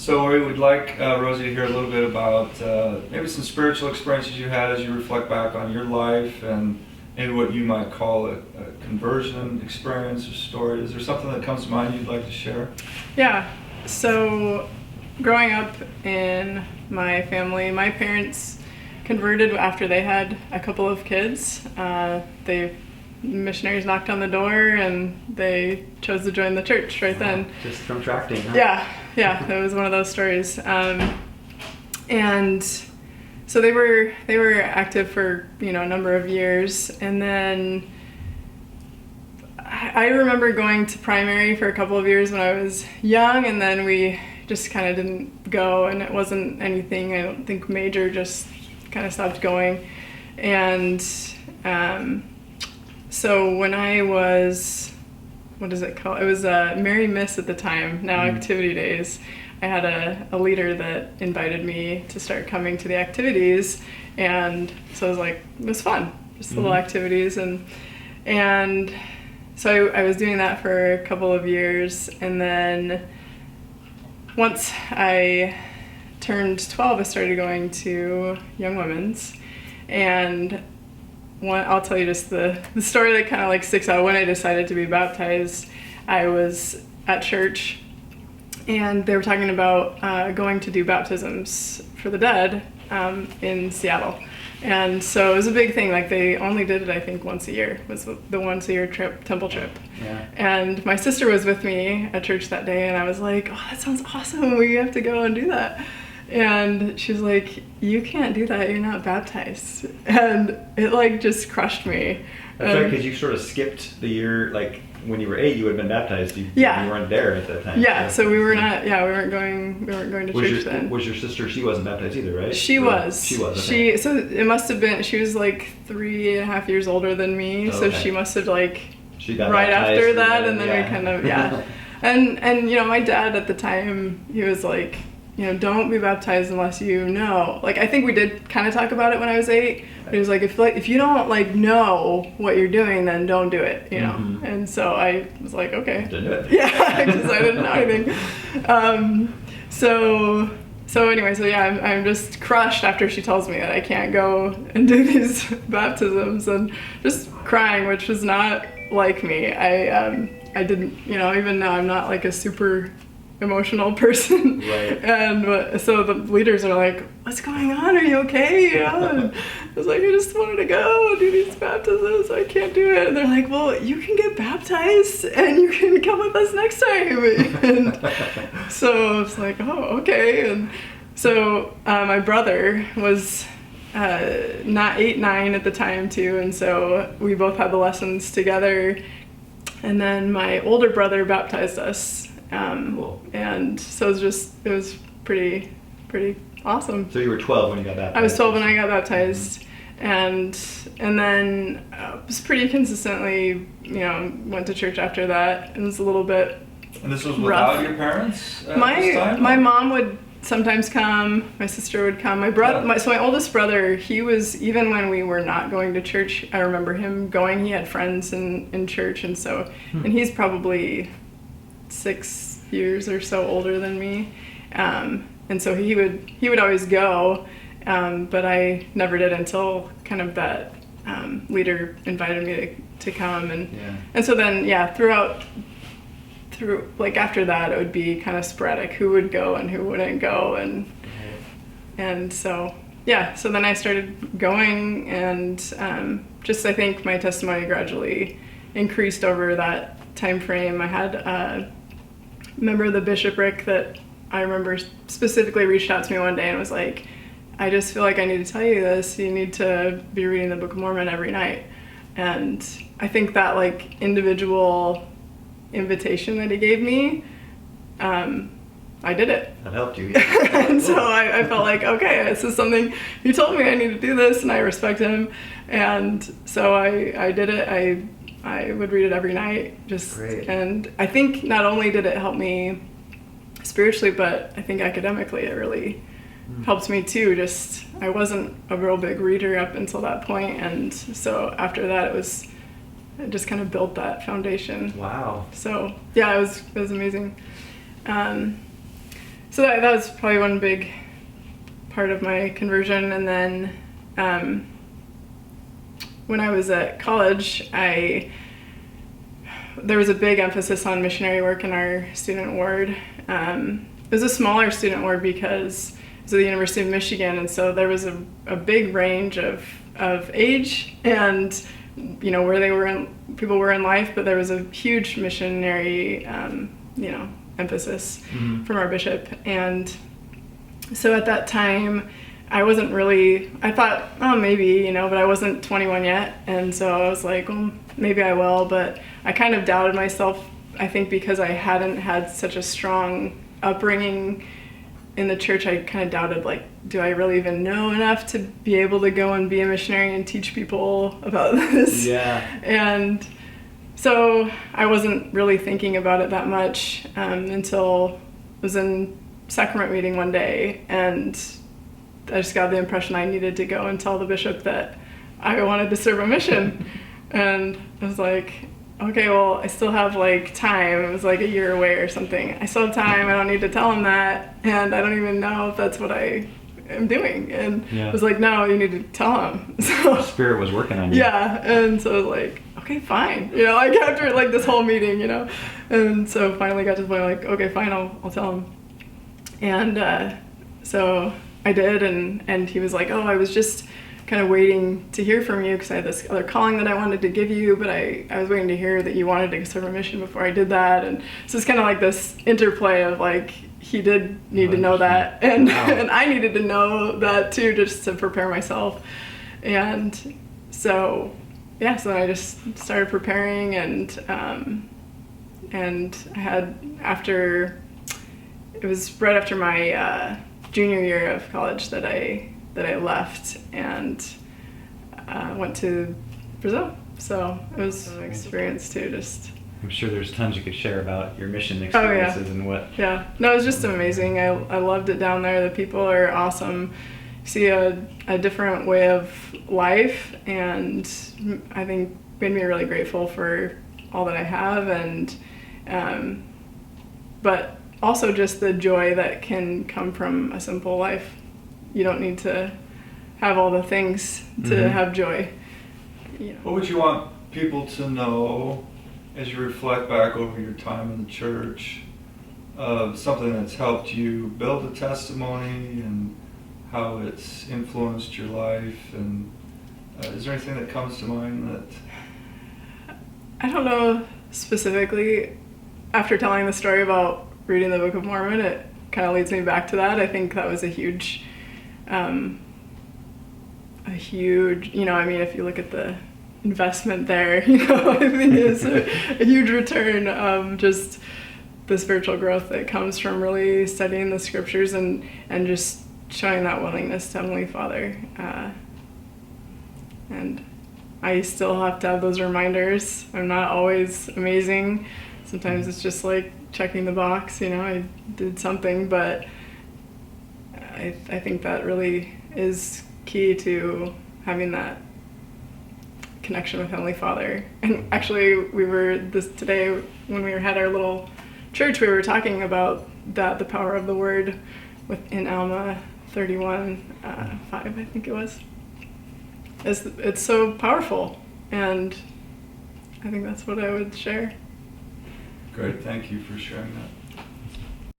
So we would like Rosie to hear a little bit about maybe some spiritual experiences you had as you reflect back on your life, and maybe what you might call a conversion experience or story. Is there something that comes to mind you'd like to share? Yeah. So growing up in my family, my parents converted after they had a couple of kids. Missionaries knocked on the door and they chose to join the church right then. Just from tracting, huh? Yeah, it was one of those stories. And so they were active for a number of years, and then I remember going to primary for a couple of years when I was young, and then we just kind of didn't go, and it wasn't anything I don't think major, just kind of stopped going. And so when I was, what is it called? It was Mary Miss at the time, now Activity Days. I had a leader that invited me to start coming to the activities, and so I was like, it was fun, just little activities, and so I was doing that for a couple of years, and then once I turned 12, I started going to Young Women's, and I'll tell you just the story that kind of like sticks out. When I decided to be baptized, I was at church, and they were talking about going to do baptisms for the dead in Seattle. And so it was a big thing. Like, they only did it, I think, once a year. It was the once a year temple trip. Yeah. And my sister was with me at church that day, and I was like, oh, that sounds awesome. We have to go and do that. And she was like, you can't do that. You're not baptized. And it like just crushed me. That's right, because you sort of skipped the year, like when you were 8, you would have been baptized. You weren't there at that time. Yeah, so we were not. Yeah, we weren't going to church then. Was your sister? She wasn't baptized either, right? She was. She was. Okay. So it must have been. She was like 3.5 years older than me. Oh, so okay. she must have like she got right baptized after that, and then we kind of and my dad at the time, he was like, don't be baptized unless you know. Like, I think we did kind of talk about it when I was 8. But he was like, if you don't like know what you're doing, then don't do it, And so I was like, okay. Didn't do it. Yeah, because I didn't know anything. So anyway, I'm just crushed after she tells me that I can't go and do these baptisms, and just crying, which was not like me. I didn't, even now I'm not like a super emotional person. Right. And so the leaders are like, what's going on? Are you okay? And I was like, I just wanted to go and do these baptisms. I can't do it. And they're like, well, you can get baptized and you can come with us next time. And so I was like, oh, okay. And so my brother was not 8, 9 at the time too. And so we both had the lessons together. And then my older brother baptized us. Cool. And so it was pretty awesome. So you were 12 when you got baptized? I was 12 when I got baptized, and then was pretty consistently, went to church after that. It was a little bit And this was rough. without your parents at this time? My mom would sometimes come. My sister would come. My brother, so my oldest brother, he was, even when we were not going to church, I remember him going. He had friends in church, and so and he's probably 6 years or so older than me, and so he would always go, but I never did until kind of that leader invited me to come, and so then through like after that it would be kind of sporadic who would go and who wouldn't go, and so then I started going, and just I think my testimony gradually increased over that time frame. I had a member of the bishopric that I remember specifically reached out to me one day and was like, I just feel like I need to tell you this. You need to be reading the Book of Mormon every night. And I think that like individual invitation that he gave me, I did it. That helped you. And so I felt like, okay, this is something, he told me I need to do this, and I respect him. And so I did it. I would read it every night, Great. And I think not only did it help me spiritually, but I think academically it really helped me too. Just, I wasn't a real big reader up until that point, and so after that it just kind of built that foundation. Wow. So yeah, it was amazing. So that was probably one big part of my conversion. And then when I was at college, there was a big emphasis on missionary work in our student ward. It was a smaller student ward because it was at the University of Michigan, and so there was a big range of age and where people were in life, but there was a huge missionary emphasis from our bishop. And so at that time I thought, oh, maybe, but I wasn't 21 yet. And so I was like, well, maybe I will. But I kind of doubted myself, I think, because I hadn't had such a strong upbringing in the church. I kind of doubted, like, do I really even know enough to be able to go and be a missionary and teach people about this? Yeah. And so I wasn't really thinking about it that much until I was in sacrament meeting one day, and I just got the impression I needed to go and tell the bishop that I wanted to serve a mission. And I was like, okay, well, I still have like time. It was like a year away or something. I still have time. I don't need to tell him that. And I don't even know if that's what I am doing. And I was like, no, you need to tell him. So the Spirit was working on you. Yeah. And so I was like, okay, fine. Like after like this whole meeting, and so finally got to the point like, okay, fine, I'll tell him. And so I did, and he was like, oh, I was just kind of waiting to hear from you because I had this other calling that I wanted to give you, but I was waiting to hear that you wanted to serve a mission before I did that. And so it's kind of like this interplay of like, he did need to know that, and and I needed to know that too, just to prepare myself. And so yeah, so I just started preparing, and I had, after, it was right after my junior year of college that I left and went to Brazil. So it was an experience too. Just, I'm sure there's tons you could share about your mission experiences and what. Yeah, no, it was just amazing. I loved it down there. The people are awesome. You see a different way of life, and I think made me really grateful for all that I have, and but also just the joy that can come from a simple life. You don't need to have all the things to have joy. What would you want people to know as you reflect back over your time in the church of something that's helped you build a testimony and how it's influenced your life? And is there anything that comes to mind that... I don't know specifically. After telling the story about reading the Book of Mormon, it kind of leads me back to that. I think that was a huge, I mean, if you look at the investment there, I think it's a huge return of just the spiritual growth that comes from really studying the scriptures and just showing that willingness to Heavenly Father. And I still have to have those reminders. I'm not always amazing. Sometimes it's just like checking the box, I did something, but I think that really is key to having that connection with Heavenly Father. And actually, today when we had our little church, we were talking about that, the power of the word in Alma 31:5, I think it was. It's so powerful, and I think that's what I would share. Great, thank you for sharing that.